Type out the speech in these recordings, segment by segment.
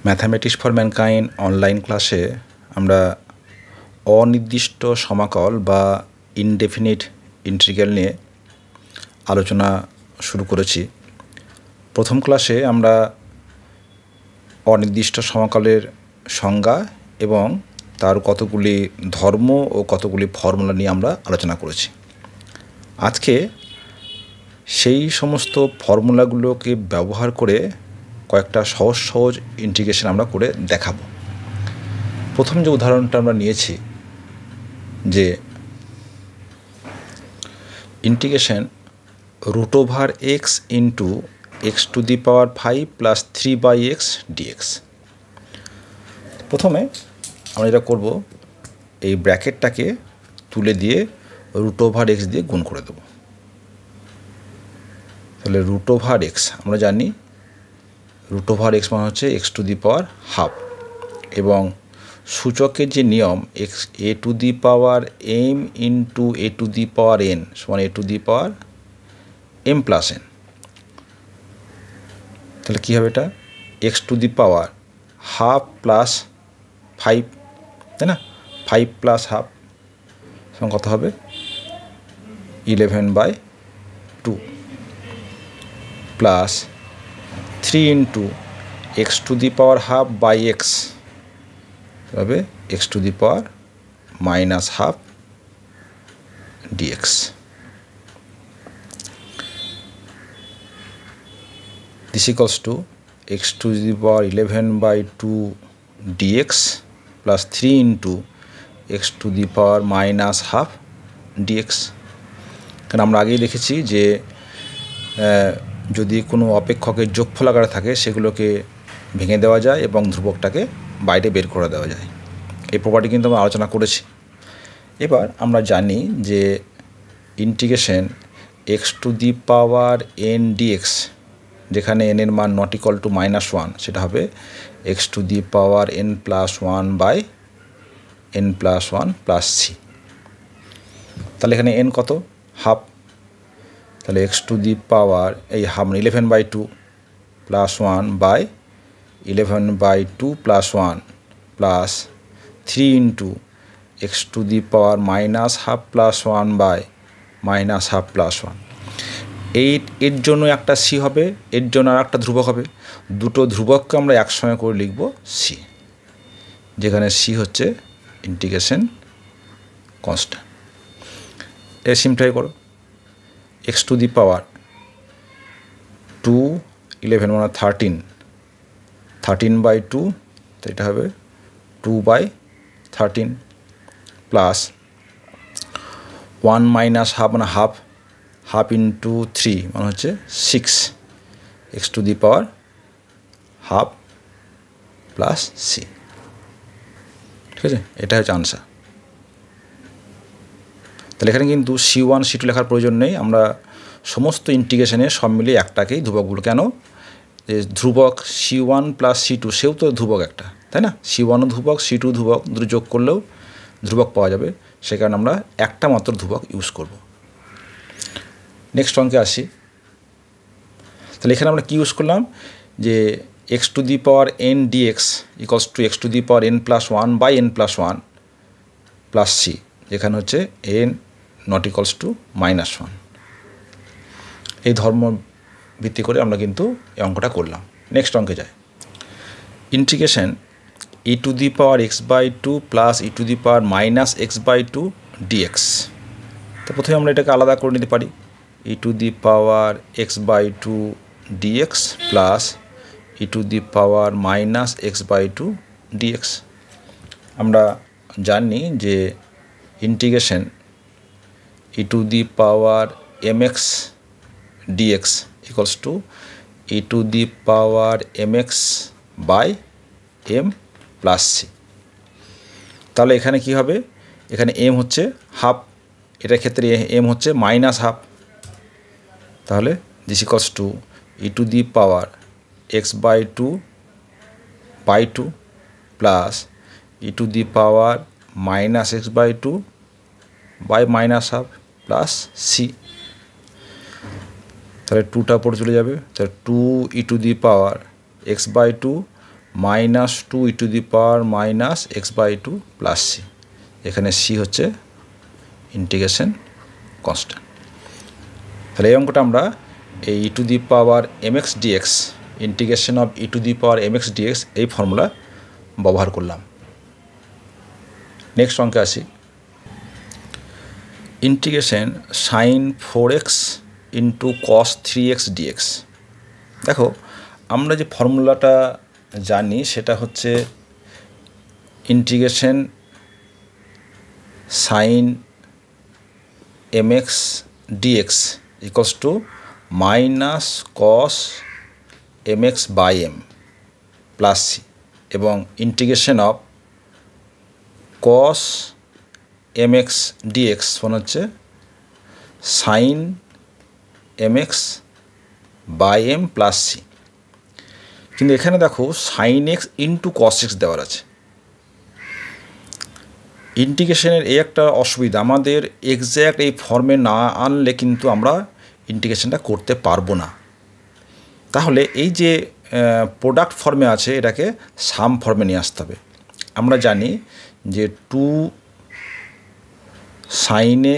Mathematics for mankind online ক্লাসে আমরা অনির্দিষ্ট সমাকল বা ইনডেফিনিট ইন্টিগ্রাল নিয়ে আলোচনা শুরু করেছি। প্রথম ক্লাসে আমরা অনির্দিষ্ট সমাকলের সংজ্ঞা এবং তার কতগুলি ধর্ম ও কতগুলি ফর্মুলা নিয়ে আমরা আলোচনা করেছি। আজকে সেই সমস্ত ফর্মুলাগুলোকে ব্যবহার করে কয়েকটা সহজ সহজ ইন্টিগ্রেশন আমরা করে দেখাবো। প্রথম যে উদাহরণটা আমরা নিয়েছি যে integration √x into x⁵ plus 3/x dx। প্রথমে আমরা যেটা করব, এই ব্র্যাকেটটাকে তুলে দিয়ে √x দিয়ে গুণ করে দেব। তাহলে √x আমরা জানি √x মানে হচ্ছে x⁵½ এবং সূচকের যে নিয়ম a⁴m ইন্টু a⁴n সমান a⁴m+n। তাহলে কী হবে, এটা x⁵½ প্লাস 5, তাই না? 5 প্লাস হাফ সমান কত হবে 11/2 প্লাস 3 ইন্টু x⁵½ হবে x⁻⁻½ dx। This equals to x⁻11/2 dx plus 3 into x⁻⁻½ dx। কারণ আমরা আগেই দেখেছি যে যদি কোনো অপেক্ষকের যোগফল আকারে থাকে সেগুলোকে ভেঙে দেওয়া যায় এবং ধ্রুবকটাকে বাইরে বের করে দেওয়া যায়। এই প্রপার্টি কিন্তু আমরা আলোচনা করেছি। এবার আমরা জানি যে ইন্টিগ্রেশন x⁻n dx, যেখানে n এর মান ≠ -1, সেটা হবে x⁻n+1/n+1 প্লাস c। তাহলে এখানে n কত, হাফ। তাহলে x⁻, এই half 11/2 plus 1/11/2 plus 1 plus 3 into x⁻⁻½ plus 1/-½ plus 1। এর জন্য একটা c হবে, এর জন্য আর একটা ধ্রুবক হবে। দুটো ধ্রুবককে আমরা একসঙ্গে করে লিখব c, যেখানে c হচ্ছে ইন্টিগ্রেশন কনস্ট্যান্ট। এর সিম্পলিফাই করো, x⁻2 11 মানে 13/2, তো এটা হবে 2/13 প্লাস 1 মাইনাস হাফ মানে হাফ ইন্টু 3 মানে হচ্ছে 6 x⁻½ প্লাস c। ঠিক আছে, এটা হচ্ছে আনসার। তাহলে এখানে কিন্তু c1 c2 লেখার প্রয়োজন নেই, আমরা সমস্ত ইন্টিগ্রেশনে সব মিলিয়ে একটাকেই ধ্রুবকগুলো, কেন যে ধ্রুবক c1 প্লাস c2 সেও তো ধ্রুবক একটা, তাই না? c1ও ধ্রুবক, c2 ধ্রুবক, দুটো যোগ করলেও ধ্রুবক পাওয়া যাবে, সে কারণে আমরা একটা মাত্র ধ্রুবক ইউজ করব। নেক্সট অঙ্কে আসি। তাহলে এখানে আমরা কি ইউজ করলাম, যে x⁻n dx equals to x⁻n+1/n+1 plus c, যেখানে হচ্ছে n নট ইকুয়ালস টু -1। এই ধর্ম ভিত্তি করে আমরা কিন্তু এই অঙ্কটা করলাম। নেক্সট অঙ্কে যাই। Integration e⁻x/2 plus e⁻−x/2 dx। তো প্রথমে আমরা এটাকে আলাদা করে নিতে পারি, e⁻x/2 dx plus e⁻−x/2 dx। আমরা জানি যে integration e⁻mx dx equals to e⁻mx/m plus c। তাহলে এখানে কি হবে, এখানে m হচ্ছে হাফ, এটার ক্ষেত্রে m হচ্ছে -½ তাহলে this equals to e⁻x/2 plus e⁻−x/2/-½ plus c। তাহলে 2টা পড়ে চলে যাবে, তাহলে 2 e⁻x/2 minus 2 e to the power minus x by 2 plus c. এখানে সি হচ্ছে ইন্টিগ্রেশন কনস্ট্যান্ট। তাহলে এই অঙ্কটা আমরা এই e to the power m x dx, integration of e to the power m x dx এই ফর্মুলা ব্যবহার করলাম। নেক্সট অঙ্কে আসি। ইন্টিগ্রেশন সাইন 4x ইন্টু কস 3x ডিএক্স। দেখো আমরা যে ফর্মুলাটা জানি সেটা হচ্ছে integration sine m x dx equals to minus cos m x by m plus c, এবং integration of cos m x dx মানে হচ্ছে sine m x by m plus c. কিন্তু এখানে দেখো sine x into cos x দেওয়ার আছে। ইন্টিগ্রেশনের এই একটা অসুবিধা, আমাদের এক্স্যাক্ট এই ফর্মে না আনলে কিন্তু আমরা ইন্টিগ্রেশনটা করতে পারবো না। তাহলে এই যে প্রোডাক্ট ফর্মে আছে এটাকে সাম ফর্মে নিয়ে আসতে হবে। আমরা জানি যে 2 সাইন এ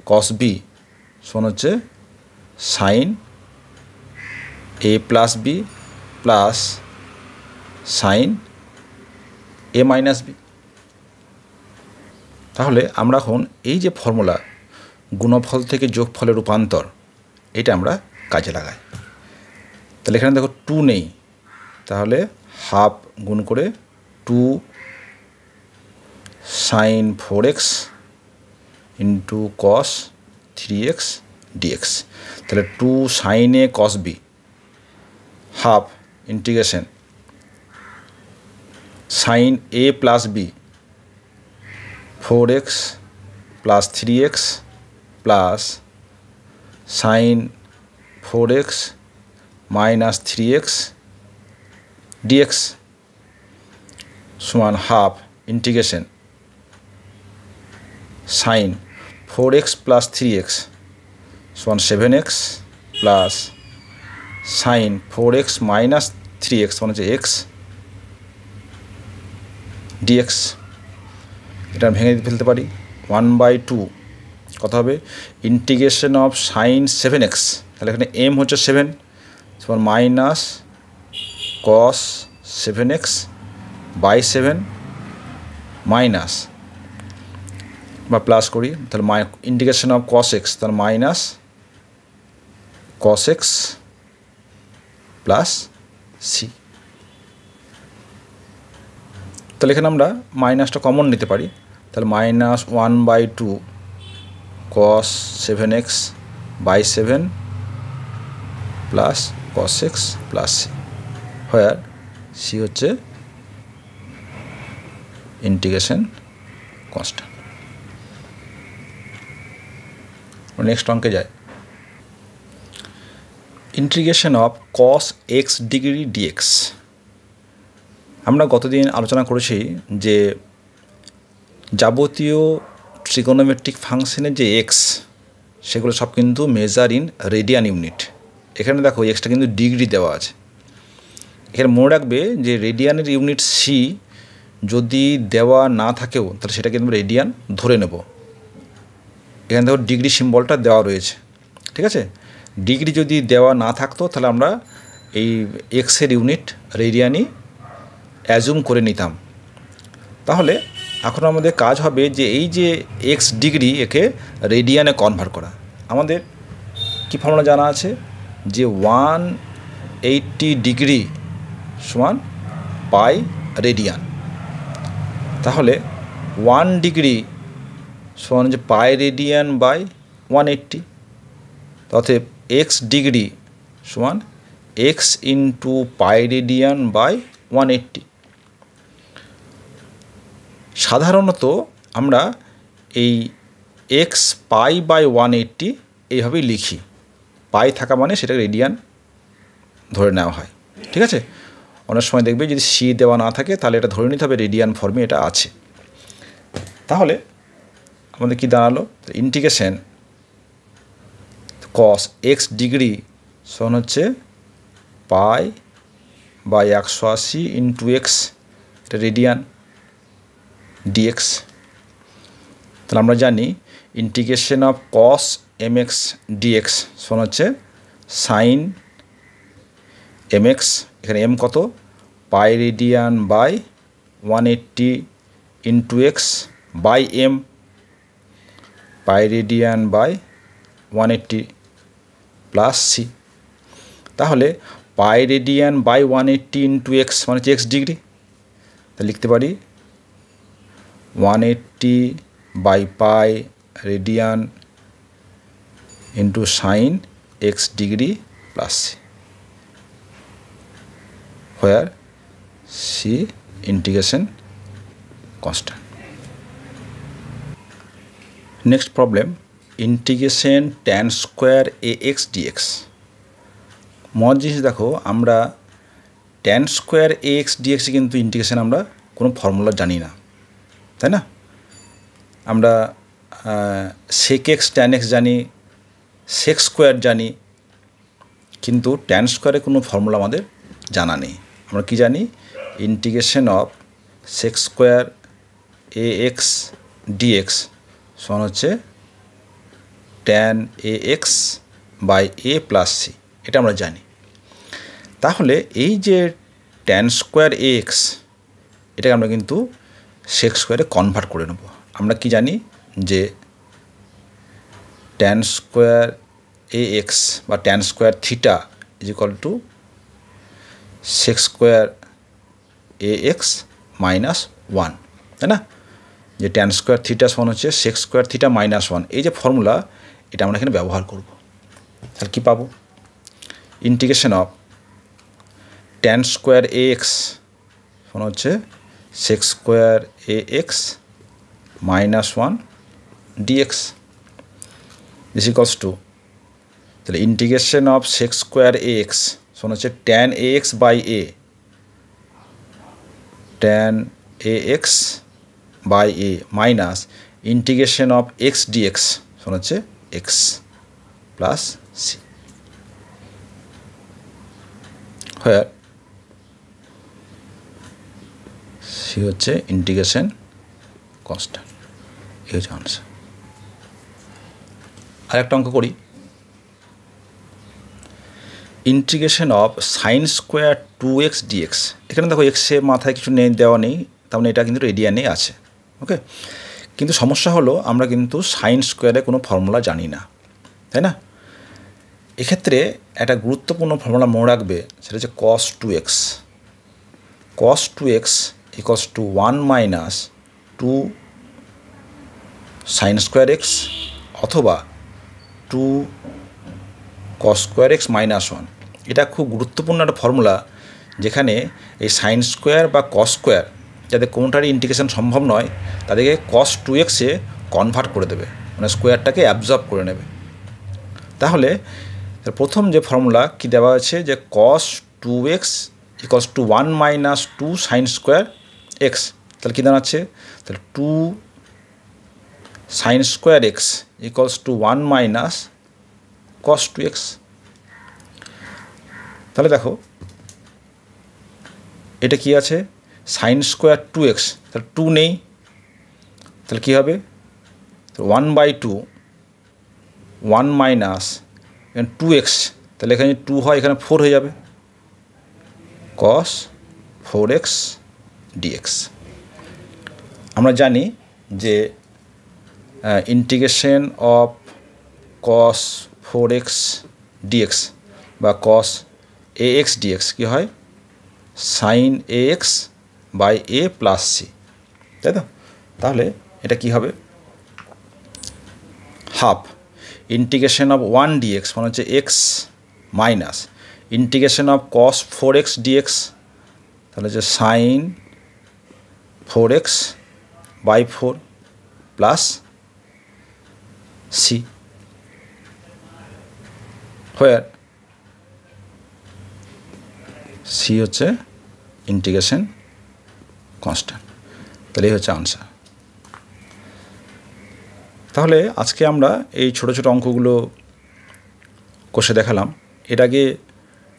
কস বি সমান হচ্ছে sign a plus B plus sign A minus B. তাহলে আমরা এখন এই যে ফর্মুলা গুণফল থেকে যোগফলের রূপান্তর, এটা আমরা কাজে লাগাই। তাহলে এখানে দেখো 2 নেই, তাহলে হাফ গুণ করে 2 সাইন 4x ইন্টু কস 3x ডিএক্স। তাহলে 2 sine a cos b half integration sine a plus b 4x plus 3x plus sine 4x minus 3x dx সমান half integration sine 4x plus 3x সমান 7x plus sine 4x minus 3x মানে হচ্ছে x dx. এটা ভেঙে ফেলতে পারি 1/2 কত হবে ইন্টিগ্রেশন অফ সাইন 7x, তাহলে এখানে m হচ্ছে 7 সমান minus cos 7x by 7 minus বা প্লাস করি, তাহলে ইন্টিগ্রেশন অফ কস এক্স, তাহলে minus cos x plus C. তাহলে এখানে আমরা মাইনাসটা কমন নিতে পারি, তাহলে minus 1/2 cos 7x by 7 plus cos x plus C, where C হচ্ছে ইন্টিগ্রেশন কনস্ট্যান্ট। নেক্সট অঙ্কে যায়। Integration of cos x degree dx. আমরা গতদিন আলোচনা করেছি যে যাবতীয় ট্রিগোনোমেট্রিক ফাংশনের যে এক্স সেগুলো সব কিন্তু মেজার ইন রেডিয়ান ইউনিট। এখানে দেখো এক্সটা কিন্তু ডিগ্রি দেওয়া আছে। এখানে মনে রাখবে যে রেডিয়ানের ইউনিট সি যদি দেওয়া না থাকেও তাহলে সেটা কিন্তু রেডিয়ান ধরে নেব। এখানে দেখো ডিগ্রি সিম্বলটা দেওয়া রয়েছে, ঠিক আছে। ডিগ্রি যদি দেওয়া না থাকতো তাহলে আমরা এই এক্সের ইউনিট রেডিয়ানই অ্যাজুম করে নিতাম। তাহলে এখন আমাদের কাজ হবে যে এই যে এক্স ডিগ্রি একে রেডিয়ানে কনভার্ট করা। আমাদের কি ফর্মুলা জানা আছে যে 180 ডিগ্রি সমান পাই রেডিয়ান। তাহলে 1 ডিগ্রি সমান যে পাই রেডিয়ান বাই 180, অতএব এক্স ডিগ্রি সমান x into pi radian by 180। সাধারণত আমরা এই এক্স পাই বাই 180 এইভাবেই লিখি, পাই থাকা মানে সেটা রেডিয়ান ধরে নেওয়া হয়, ঠিক আছে। অনেক সময় দেখবে যদি সি দেওয়া না থাকে তাহলে এটা ধরে নিতে হবে রেডিয়ান ফর্মে এটা আছে। তাহলে আমাদের কি দাঁড়ালো, ইন্টিগ্রেশন কস এক্স ডিগ্রি সমান হচ্ছে পাই বাই 180 ইন্টু এক্স, এটা রেডিয়ান ডিএক্স। তাহলে আমরা জানি integration of cos m x dx সমান হচ্ছে সাইন এম এক্স, এখানে এম কত, pi radian by 180 into x by m, pi radian by 180 plus C. তাহলে pi radian by 180 into x মানে হচ্ছে এক্স ডিগ্রি, তাহলে লিখতে পারি 180 by pi radian into sine x degree plus C, where c integration constant. Next problem, integration tan square ax dx. মজার জিনিস দেখো, আমরা tan square ax dx কিন্তু ইন্টিগ্রেশন আমরা কোনো ফর্মুলা জানি না, তাই না? আমরা sec x tan x জানি, sec স্কোয়ার জানি, কিন্তু tan স্কোয়ারে কোনো ফর্মুলা আমাদের জানা নেই। আমরা কি জানি, integration of sec square a x dx সমান হচ্ছে tan a x by a plus C, এটা আমরা জানি। তাহলে এই যে ট্যান স্কোয়ার এ এক্স, এটাকে আমরা কিন্তু সেক স্কোয়ারে কনভার্ট করে নেব। আমরা কি জানি যে ট্যান স্কোয়ার এ এক্স বা tan square theta is equal to sec square a x minus 1, তাই না? যে ট্যান স্কোয়ার থিটা সমান হচ্ছে সেক স্কোয়ার থিটা মাইনাস 1, এই যে ফর্মুলা এটা আমরা এখানে ব্যবহার করব। তাহলে কী পাবো, integration of tan square a x সমান হচ্ছে sec square a x minus 1 dx this equals to, তাহলে integration of sec square a x সমান হচ্ছে tan a x by a, tan a x by a minus integration of x dx সমান হচ্ছে x plus C, where C হচ্ছে integration constant. এই হচ্ছে answer. আরেকটা অঙ্ক করি, integration of sine square 2x dx। এখানে দেখো এক্সের মাথায় কিছু দেওয়া নেই, তার মানে এটা কিন্তু রেডিয়ানে আছে, ওকে। কিন্তু সমস্যা হলো আমরা কিন্তু সাইন স্কোয়ারে কোনো ফর্মুলা জানি না, তাই না? এক্ষেত্রে একটা গুরুত্বপূর্ণ ফর্মুলা মনে রাখবে, সেটা হচ্ছে cos 2x, cos 2x equals to 1 minus 2 sine square x অথবা 2 cos স্কোয়ার এক্স মাইনাস 1। এটা খুব গুরুত্বপূর্ণ একটা ফর্মুলা, যেখানে এই সাইন স্কোয়ার বা কস স্কোয়ার যাদের কোনোটারই ইন্টিগ্রেশন সম্ভব নয়, তাদেরকে cos 2x-এ কনভার্ট করে দেবে, মানে স্কোয়ারটাকে অ্যাবজর্ব করে নেবে। তাহলে প্রথম যে ফর্মুলা কি দেওয়া আছে, যে cos 2x equals to 1 minus 2 sine square x, তাহলে কী দাঁড়াচ্ছে, তাহলে 2 sine square x equals to 1 minus cos 2x। তাহলে দেখো এটা কি আছে, সাইন স্কোয়ার 2x, তাহলে 2 নেই, তাহলে কী হবে, 1/2 1 মাইনাস এখানে 2x, তাহলে এখানে 2 হয়, এখানে 4 হয়ে যাবে, cos 4x dx। আমরা জানি যে integration of cos 4x dx বা cos ax dx কী হয়, sine ax by a plus C, তাই তো? তাহলে এটা কি হবে, হাফ ইন্টিগ্রেশন অফ 1 dx মানে হচ্ছে x minus integration of cos 4x dx, তাহলে হচ্ছে sine 4x by 4 plus C, where C হচ্ছে ইন্টিগ্রেশন কনস্ট্যান্ট। তাহলে এই হচ্ছে আনসার। তাহলে আজকে আমরা এই ছোট ছোট অঙ্কগুলো কষে দেখালাম। এর আগে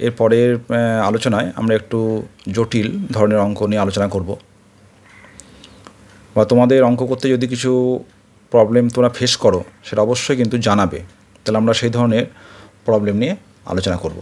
এর পরের আলোচনায় আমরা একটু জটিল ধরনের অঙ্ক নিয়ে আলোচনা করব, বা তোমাদের অঙ্ক করতে যদি কিছু প্রবলেম তোমরা ফেস করো সেটা অবশ্যই কিন্তু জানাবে, তাহলে আমরা সেই ধরনের প্রবলেম নিয়ে আলোচনা করব।